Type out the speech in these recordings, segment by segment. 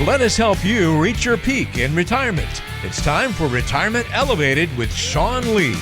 Let us help you reach your peak in retirement. It's time for Retirement Elevated with Sean Lee.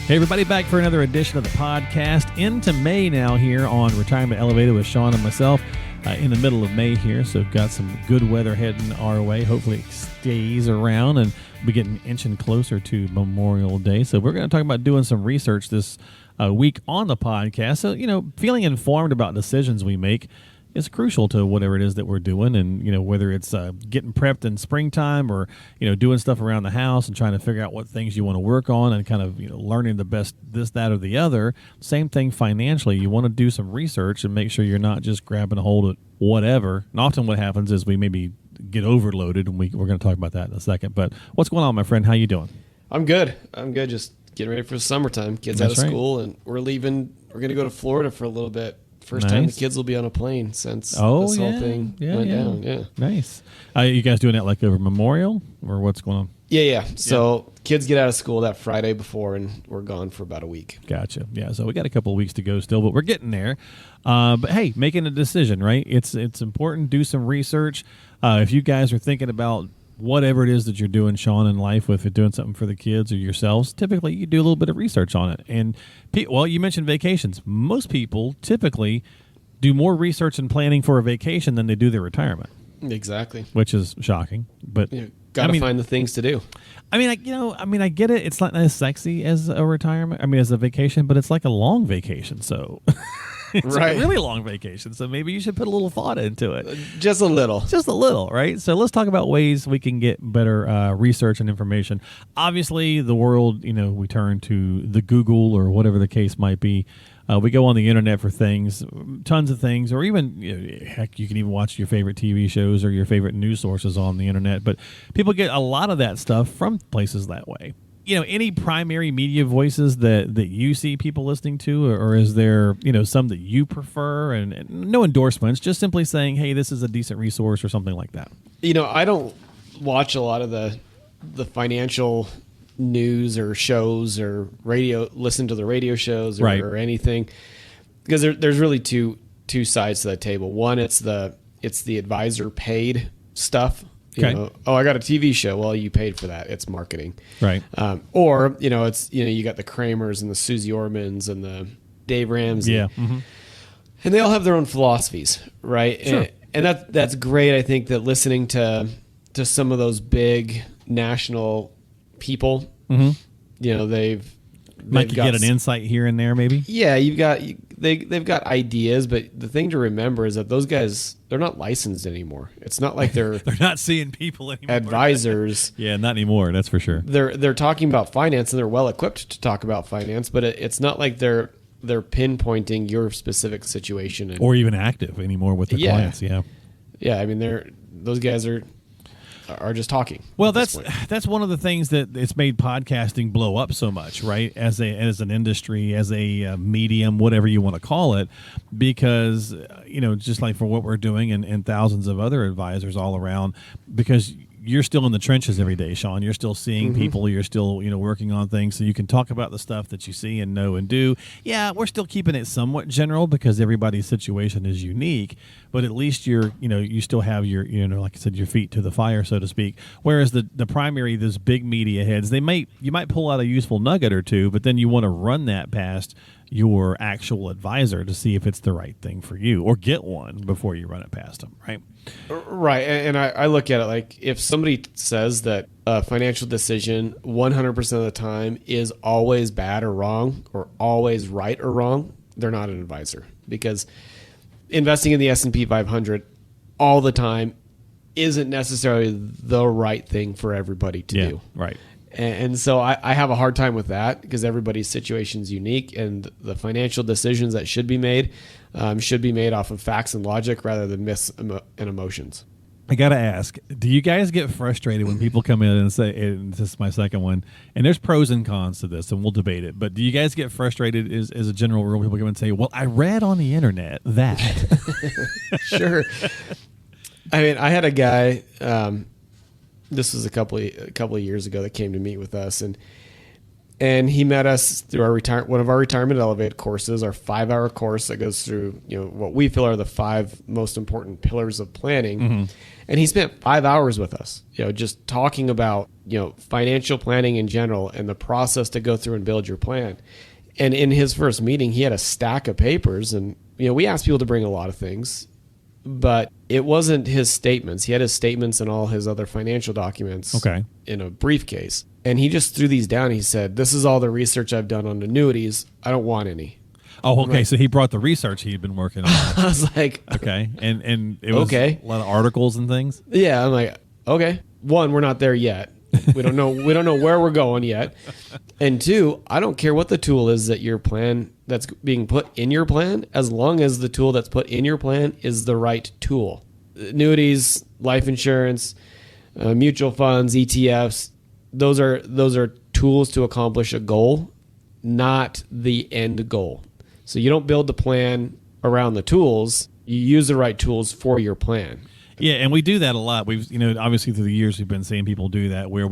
Hey, everybody, back for another edition of the podcast. Into May now here on Retirement Elevated with Sean and myself. In the middle of May here, so we've got some good weather heading our way. Hopefully it stays around, and we're getting inching closer to Memorial Day. So we're going to talk about doing some research this week on the podcast. So, feeling informed about decisions we make is crucial to whatever it is that we're doing. And, whether it's getting prepped in springtime or, doing stuff around the house and trying to figure out what things you want to work on and kind of, learning the best this, that, or the other. Same thing financially. You want to do some research and make sure you're not just grabbing a hold of whatever. And often what happens is we maybe get overloaded, and we're going to talk about that in a second. But what's going on, my friend? How you doing? I'm good. Just getting ready for summertime. Kids out of school, and we're leaving. We're going to go to Florida for a little bit. First time the kids will be on a plane since this whole thing went down. Yeah. Nice. You guys doing that like over Memorial, or what's going on? Yeah. So kids get out of school that Friday before, and we're gone for about a week. Gotcha. Yeah. So we got a couple of weeks to go still, but we're getting there. But hey, making a decision, right? It's important. Do some research. If you guys are thinking about whatever it is that you're doing, Sean, in life, with doing something for the kids or yourselves, typically you do a little bit of research on it. And, you mentioned vacations. Most people typically do more research and planning for a vacation than they do their retirement. Exactly. Which is shocking. But got to find the things to do. I get it. It's not as sexy as a retirement. As a vacation, but it's like a long vacation. So it's a really long vacation. So maybe you should put a little thought into it. Just a little, right? So let's talk about ways we can get better research and information. Obviously, the world, we turn to the Google or whatever the case might be. We go on the internet for things, tons of things, or even, heck, you can even watch your favorite TV shows or your favorite news sources on the internet. But people get a lot of that stuff from places that way. Any primary media voices that you see people listening to, or is there, some that you prefer? And no endorsements, just simply saying, hey, this is a decent resource or something like that. I don't watch a lot of the financial news or shows or listen to the radio shows or anything, because there's really two sides to that table. One, it's the advisor paid stuff. I got a TV show. Well, you paid for that. It's marketing. Right. Or, it's, you got the Kramers and the Susie Ormans and the Dave Ramsey. Yeah. Mm-hmm. And they all have their own philosophies, right? Sure. And that's great. I think that listening to some of those big national people, they've get an insight here and there, maybe. Yeah, they've got ideas, but the thing to remember is that those guys, they're not licensed anymore. It's not like they're not seeing people anymore. Advisors. Yeah, not anymore. That's for sure. They're talking about finance, and they're well equipped to talk about finance, but it's not like they're pinpointing your specific situation or even active anymore with the clients. Yeah. Those guys are just talking. Well, that's one of the things that it's made podcasting blow up so much, right? As an industry, as a medium, whatever you want to call it, because just like for what we're doing and thousands of other advisors all around, because you're still in the trenches every day, Sean. You're still seeing people. You're still, working on things. So you can talk about the stuff that you see and know and do. Yeah, we're still keeping it somewhat general because everybody's situation is unique. But at least you still have your, like I said, your feet to the fire, so to speak. Whereas the primary, those big media heads, you might pull out a useful nugget or two, but then you want to run that past your actual advisor to see if it's the right thing for you, or get one before you run it past them, right? Right. And I look at it like, if somebody says that a financial decision 100% of the time is always bad or wrong, or always right or wrong, they're not an advisor, because investing in the S&P 500 all the time isn't necessarily the right thing for everybody to do. Right. And so I have a hard time with that, because everybody's situation is unique, and the financial decisions that should be made off of facts and logic rather than myths and emotions. I got to ask, do you guys get frustrated when people come in and say, and this is my second one, and there's pros and cons to this, and we'll debate it, but do you guys get frustrated as a general rule? People come and say, well, I read on the internet that. Sure. I had a guy, this was a couple of years ago, that came to meet with us, and And he met us through one of our Retirement Elevate courses, our 5-hour course that goes through, what we feel are the 5 most important pillars of planning. Mm-hmm. And he spent 5 hours with us, just talking about, financial planning in general and the process to go through and build your plan. And in his first meeting, he had a stack of papers, and, we asked people to bring a lot of things, but it wasn't his statements. He had his statements and all his other financial documents in a briefcase. And he just threw these down. He said, "This is all the research I've done on annuities. I don't want any." Oh, okay. Like, so he brought the research he'd been working on. I was like, okay. And it was a lot of articles and things? Yeah. I'm like, okay. 1, we're not there yet. We don't know where we're going yet. And 2, I don't care what the tool is that your plan that's being put in your plan, as long as the tool that's put in your plan is the right tool. Annuities, life insurance, mutual funds, ETFs, those are tools to accomplish a goal, not the end goal. So you don't build the plan around the tools. You use the right tools for your plan. Yeah, and we do that a lot. We've, obviously through the years we've been seeing people do that, where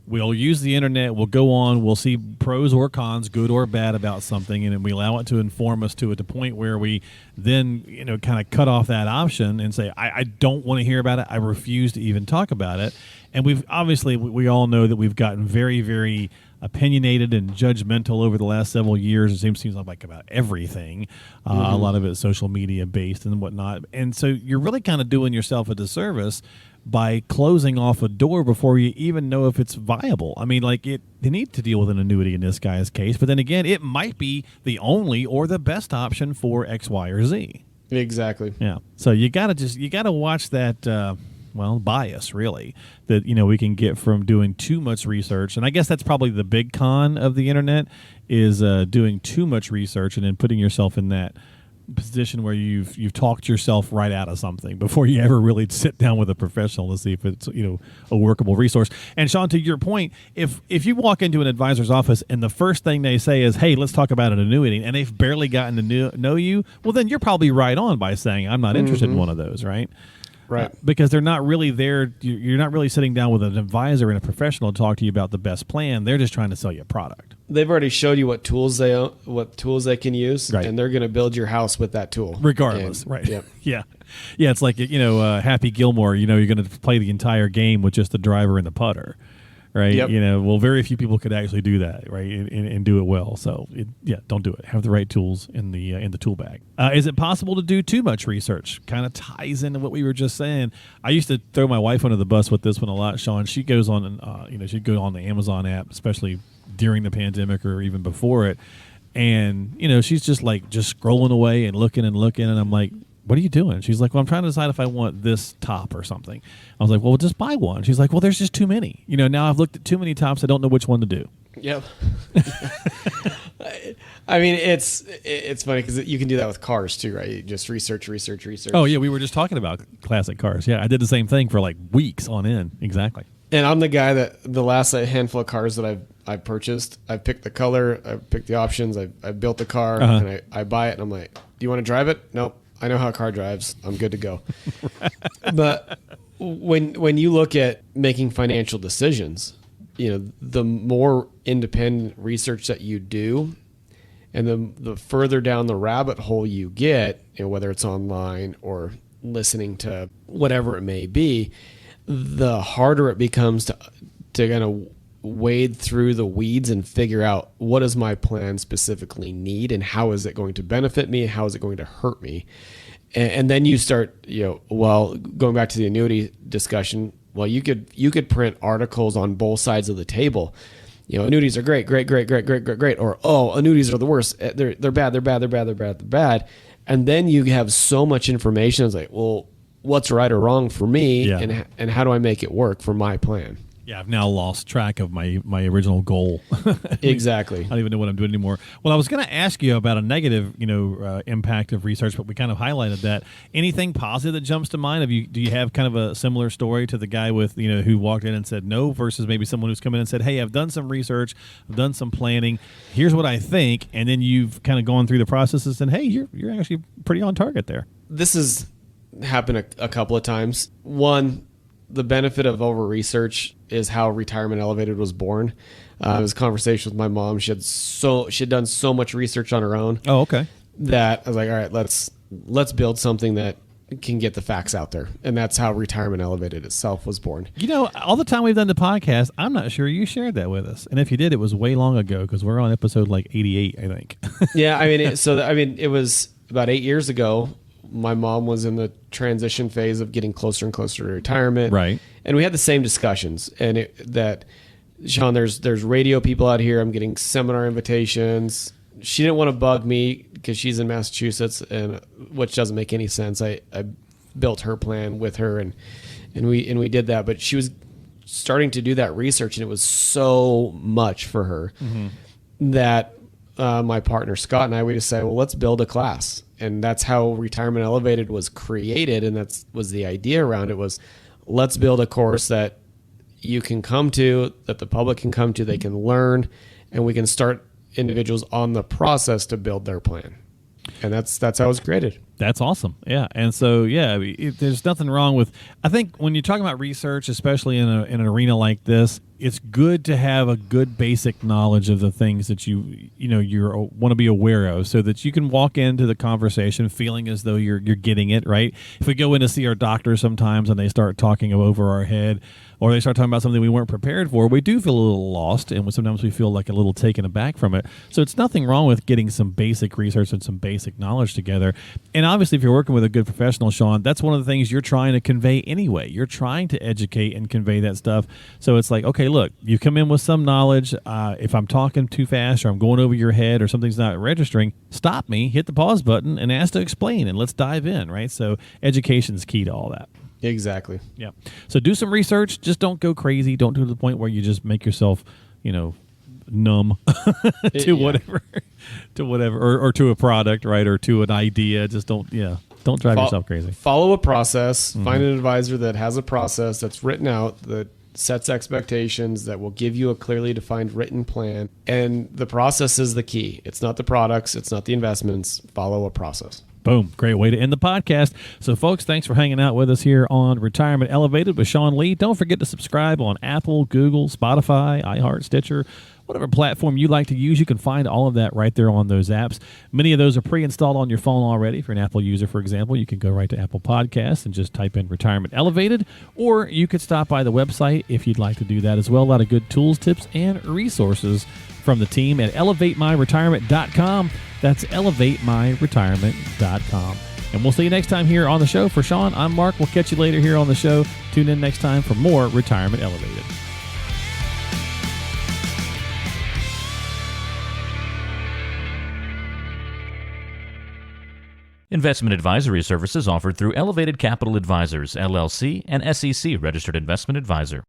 we'll use the internet, we'll go on, we'll see pros or cons, good or bad about something, and then we allow it to inform us to the point where we then, kind of cut off that option and say, I don't want to hear about it. I refuse to even talk about it. And we all know that we've gotten very, very opinionated and judgmental over the last several years. It seems like about everything. A lot of it is social media based and whatnot. And so you're really kind of doing yourself a disservice by closing off a door before you even know if it's viable. I mean, they need to deal with an annuity in this guy's case, but then again, it might be the only or the best option for X, Y, or Z. Exactly. Yeah. So you gotta watch that. Bias, really, that we can get from doing too much research. And I guess that's probably the big con of the internet is doing too much research and then putting yourself in that position where you've talked yourself right out of something before you ever really sit down with a professional to see if it's a workable resource. And Sean, to your point, if you walk into an advisor's office and the first thing they say is, "Hey, let's talk about an annuity," and they've barely gotten to know you, well, then you're probably right on by saying, "I'm not interested in one of those," right? Right. Because they're not really there. You're not really sitting down with an advisor and a professional to talk to you about the best plan. They're just trying to sell you a product. They've already showed you what tools they can use, right, and they're going to build your house with that tool. Regardless, right. Yep. Yeah. It's like, Happy Gilmore, you're going to play the entire game with just the driver and the putter. Right. Yep. Very few people could actually do that, right, and do it well. So, don't do it. Have the right tools in the tool bag. Is it possible to do too much research? Kind of ties into what we were just saying. I used to throw my wife under the bus with this one a lot, Sean. She goes on, she'd go on the Amazon app, especially during the pandemic or even before it, and she's just scrolling away and looking, and I'm like, "What are you doing?" She's like, "Well, I'm trying to decide if I want this top or something." I was like, "Well, just buy one." She's like, "Well, there's just too many. Now I've looked at too many tops. I don't know which one to do." Yep. I mean, it's funny because you can do that with cars too, right? You just research. Oh yeah, we were just talking about classic cars. Yeah, I did the same thing for weeks on end. Exactly. And I'm the guy that the last handful of cars that I've purchased, I've picked the color, I've picked the options, I've built the car, and I buy it, and I'm like, "Do you want to drive it?" Nope. I know how a car drives. I'm good to go. But when you look at making financial decisions, the more independent research that you do, and the further down the rabbit hole you get, whether it's online or listening to whatever it may be, the harder it becomes to kind of wade through the weeds and figure out what does my plan specifically need and how is it going to benefit me and how is it going to hurt me. And then you start, going back to the annuity discussion, you could print articles on both sides of the table. Annuities are great, or, "Oh, annuities are the worst. They're bad. And then you have so much information. It's like, well, what's right or wrong for me, and how do I make it work for my plan? Yeah, I've now lost track of my original goal. Exactly. I don't even know what I'm doing anymore. Well, I was going to ask you about a negative, impact of research, but we kind of highlighted that. Anything positive that jumps to mind? Do you have kind of a similar story to the guy with, who walked in and said no, versus maybe someone who's come in and said, "Hey, I've done some research, I've done some planning. Here's what I think," and then you've kind of gone through the processes and, "Hey, you're actually pretty on target there." This has happened a couple of times. One, the benefit of over research is how Retirement Elevated was born. It was a conversation with my mom. She had done so much research on her own. Oh, okay. That I was like, all right, let's build something that can get the facts out there. And that's how Retirement Elevated itself was born. You know, all the time we've done the podcast, I'm not sure you shared that with us. And if you did, it was way long ago because we're on episode like 88, I think. Yeah, I mean, it was about 8 years ago. My mom was in the transition phase of getting closer and closer to retirement. Right. And we had the same discussions. And Sean, there's radio people out here. I'm getting seminar invitations. She didn't want to bug me because she's in Massachusetts, and which doesn't make any sense. I built her plan with her, and we did that. But she was starting to do that research, and it was so much for her that my partner Scott and I, we decided, well, let's build a class. And that's how Retirement Elevated was created, and that was the idea around it was, let's build a course that you can come to, that the public can come to, they can learn, and we can start individuals on the process to build their plan. And that's how it was created. That's awesome. Yeah. And so, yeah, there's nothing wrong with, I think when you're talking about research, especially in an arena like this, it's good to have a good basic knowledge of the things that you want to be aware of so that you can walk into the conversation feeling as though you're getting it, right? If we go in to see our doctor sometimes and they start talking over our head, or they start talking about something we weren't prepared for, we do feel a little lost, and sometimes we feel like a little taken aback from it. So it's nothing wrong with getting some basic research and some basic knowledge together. And obviously, if you're working with a good professional, Sean, that's one of the things you're trying to convey anyway. You're trying to educate and convey that stuff. So it's like, okay, look, you come in with some knowledge. If I'm talking too fast or I'm going over your head or something's not registering, stop me, hit the pause button, and ask to explain, and let's dive in, right? So education is key to all that. Exactly. Yeah. So do some research. Just don't go crazy. Don't do it to the point where you just make yourself, numb to whatever, or to a product, right? Or to an idea. Just don't drive yourself crazy. Follow a process. Find an advisor that has a process that's written out, that sets expectations, that will give you a clearly defined written plan. And the process is the key. It's not the products. It's not the investments. Follow a process. Boom. Great way to end the podcast. So, folks, thanks for hanging out with us here on Retirement Elevated with Sean Lee. Don't forget to subscribe on Apple, Google, Spotify, iHeart, Stitcher, whatever platform you like to use. You can find all of that right there on those apps. Many of those are pre-installed on your phone already. If you're an Apple user, for example, you can go right to Apple Podcasts and just type in Retirement Elevated, or you could stop by the website if you'd like to do that as well. A lot of good tools, tips, and resources from the team at elevatemyretirement.com. That's elevatemyretirement.com. And we'll see you next time here on the show. For Sean, I'm Mark. We'll catch you later here on the show. Tune in next time for more Retirement Elevated. Investment advisory services offered through Elevated Capital Advisors, LLC, and SEC Registered Investment Advisor.